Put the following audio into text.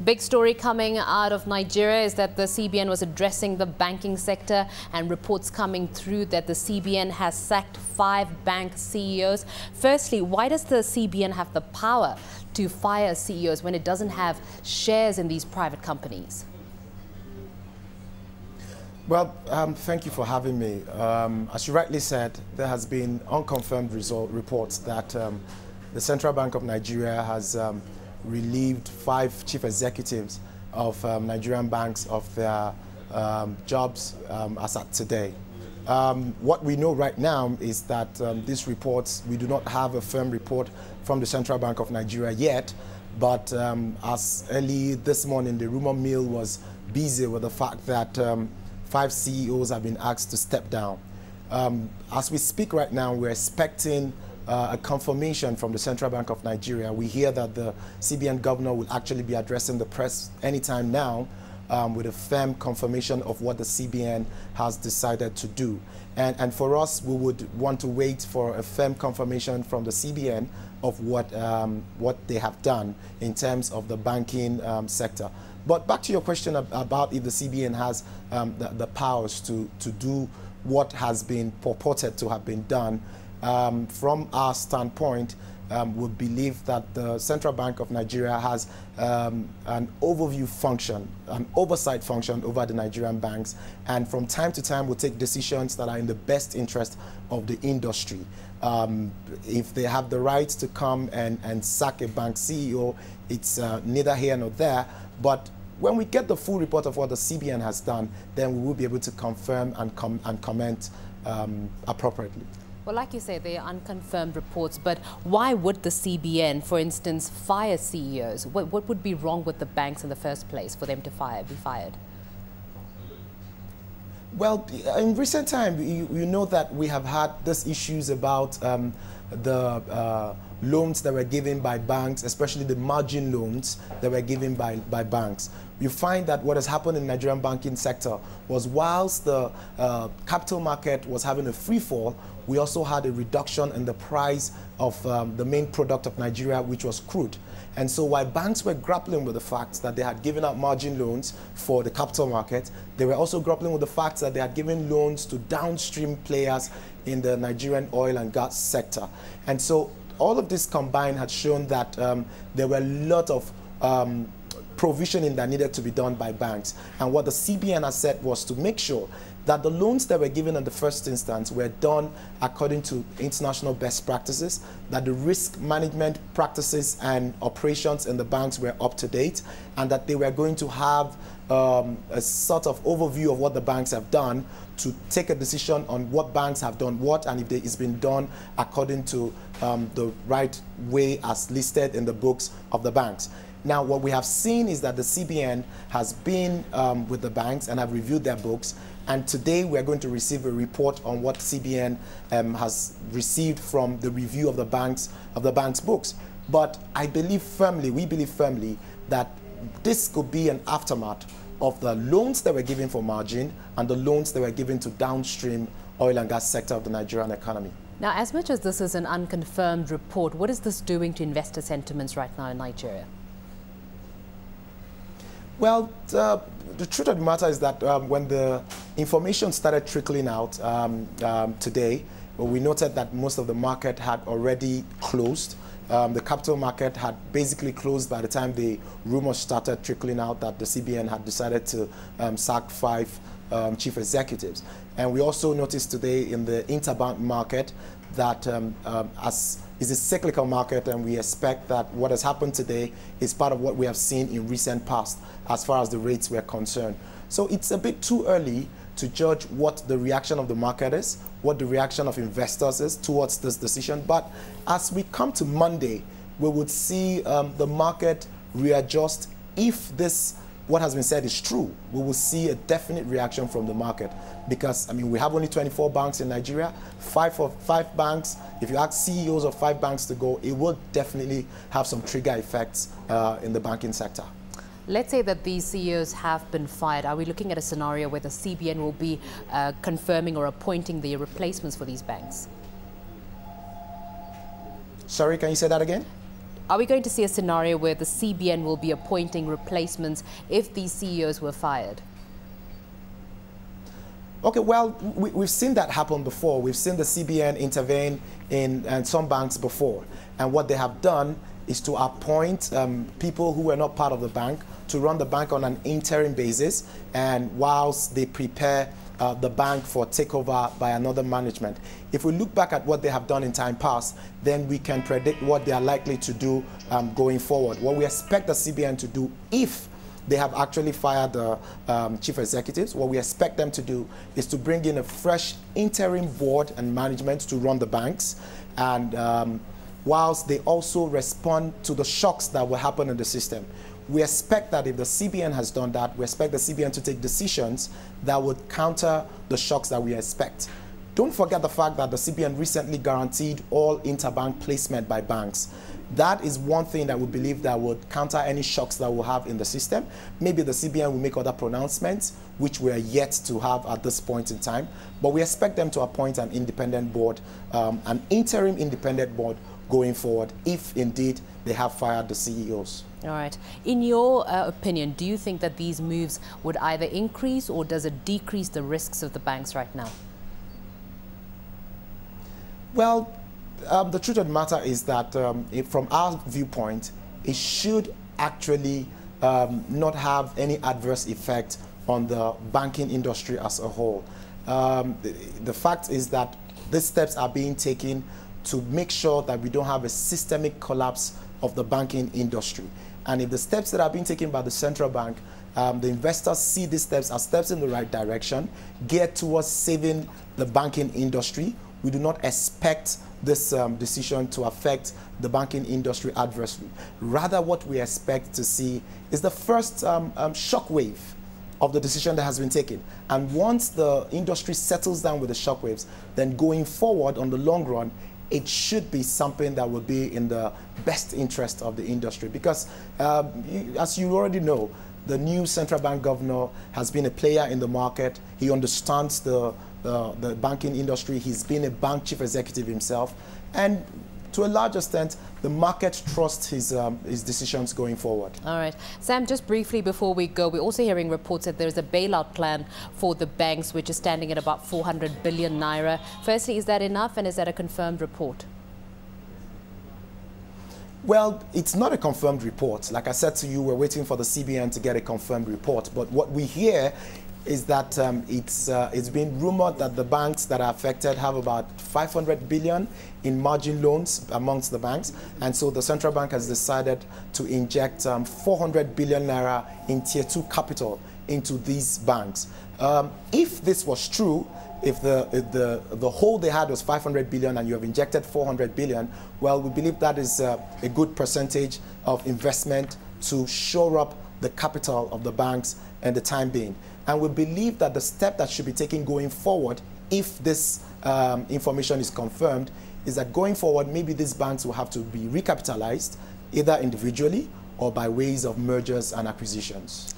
Big story coming out of Nigeria is that the CBN was addressing the banking sector, and reports coming through that the CBN has sacked 5 bank CEOs. Firstly, why does the CBN have the power to fire CEOs when it doesn't have shares in these private companies? Well, thank you for having me. As you rightly said, there has been unconfirmed reports that the Central Bank of Nigeria has relieved 5 chief executives of Nigerian banks of their jobs as at today. What we know right now is that these reports, we do not have a firm report from the Central Bank of Nigeria yet, but as early this morning, the rumor mill was busy with the fact that 5 CEOs have been asked to step down. As we speak right now, we're expecting a confirmation from the Central Bank of Nigeria. We hear that the CBN governor will actually be addressing the press anytime now with a firm confirmation of what the CBN has decided to do. And for us, we would want to wait for a firm confirmation from the CBN of what they have done in terms of the banking sector. But back to your question about if the CBN has the powers to do what has been purported to have been done. From our standpoint, we believe that the Central Bank of Nigeria has an overview function, an oversight function over the Nigerian banks, and from time to time will take decisions that are in the best interest of the industry. If they have the right to come and sack a bank CEO, it's neither here nor there, but when we get the full report of what the CBN has done, then we will be able to confirm and comment appropriately. Well, like you say, they are unconfirmed reports, but why would the CBN, for instance, fire CEOs? What would be wrong with the banks in the first place for them to be fired? Well, in recent time, you know that we have had these issues about the loans that were given by banks, especially the margin loans that were given by banks. You find that what has happened in the Nigerian banking sector was whilst the capital market was having a free fall, we also had a reduction in the price of the main product of Nigeria, which was crude. And so while banks were grappling with the fact that they had given out margin loans for the capital market, they were also grappling with the fact that they had given loans to downstream players in the Nigerian oil and gas sector. And so all of this combined had shown that there were a lot of provisioning that needed to be done by banks. And what the CBN has said was to make sure that the loans that were given in the first instance were done according to international best practices, that the risk management practices and operations in the banks were up to date, and that they were going to have a sort of overview of what the banks have done to take a decision on what banks have done what, and if it's been done according to the right way as listed in the books of the banks. Now, what we have seen is that the CBN has been with the banks and have reviewed their books. And today we are going to receive a report on what CBN has received from the review of the bank's books. But I believe firmly, we believe firmly, that this could be an aftermath of the loans that were given for margin and the loans that were given to downstream oil and gas sector of the Nigerian economy. Now, as much as this is an unconfirmed report, what is this doing to investor sentiments right now in Nigeria? Well, the truth of the matter is that when the information started trickling out today, we noted that most of the market had already closed. The capital market had basically closed by the time the rumors started trickling out that the CBN had decided to sack 5 chief executives. And we also noticed today in the interbank market that as is a cyclical market, and we expect that what has happened today is part of what we have seen in recent past as far as the rates were concerned. So it's a bit too early to judge what the reaction of the market is, what the reaction of investors is towards this decision. But as we come to Monday, we would see the market readjust. If this, what has been said, is true, we will see a definite reaction from the market. Because, I mean, we have only 24 banks in Nigeria, 5 banks. If you ask CEOs of 5 banks to go, it will definitely have some trigger effects in the banking sector. Let's say that these CEOs have been fired. Are we looking at a scenario where the CBN will be confirming or appointing the replacements for these banks? Sorry, can you say that again? Are we going to see a scenario where the CBN will be appointing replacements if these CEOs were fired? Okay, well, we've seen that happen before. We've seen the CBN intervene in some banks before. And what they have done is to appoint people who were not part of the bank to run the bank on an interim basis, and whilst they prepare the bank for takeover by another management. If we look back at what they have done in time past, then we can predict what they are likely to do going forward. What we expect the CBN to do if they have actually fired the chief executives, what we expect them to do is to bring in a fresh interim board and management to run the banks, and whilst they also respond to the shocks that will happen in the system. We expect that if the CBN has done that, we expect the CBN to take decisions that would counter the shocks that we expect. Don't forget the fact that the CBN recently guaranteed all interbank placement by banks. That is one thing that we believe that would counter any shocks that we'll have in the system. Maybe the CBN will make other pronouncements, which we are yet to have at this point in time. But we expect them to appoint an independent board, an interim independent board going forward, if indeed they have fired the CEOs. All right. In your opinion, do you think that these moves would either increase or does it decrease the risks of the banks right now? Well, the truth of the matter is that from our viewpoint, it should actually not have any adverse effect on the banking industry as a whole. The fact is that these steps are being taken to make sure that we don't have a systemic collapse of the banking industry. And if the steps that are being taken by the central bank, the investors see these steps as steps in the right direction, geared towards saving the banking industry, we do not expect this decision to affect the banking industry adversely. Rather, what we expect to see is the first shockwave of the decision that has been taken. And once the industry settles down with the shockwaves, then going forward on the long run, it should be something that will be in the best interest of the industry. Because as you already know, the new central bank governor has been a player in the market. He understands the banking industry. He's been a bank chief executive himself. And to a large extent, the market trusts his decisions going forward. All right. Sam, just briefly before we go, we're also hearing reports that there's a bailout plan for the banks, which is standing at about 400 billion naira. Firstly, is that enough, and is that a confirmed report? Well, it's not a confirmed report. Like I said to you, we're waiting for the CBN to get a confirmed report. But what we hear is that it's been rumored that the banks that are affected have about 500 billion in margin loans amongst the banks. And so the central bank has decided to inject 400 billion naira in tier 2 capital into these banks. If this was true, if the whole they had was 500 billion and you have injected 400 billion, well, we believe that is a good percentage of investment to shore up the capital of the banks in the time being. And we believe that the step that should be taken going forward, if this information is confirmed, is that going forward, maybe these banks will have to be recapitalized, either individually or by ways of mergers and acquisitions.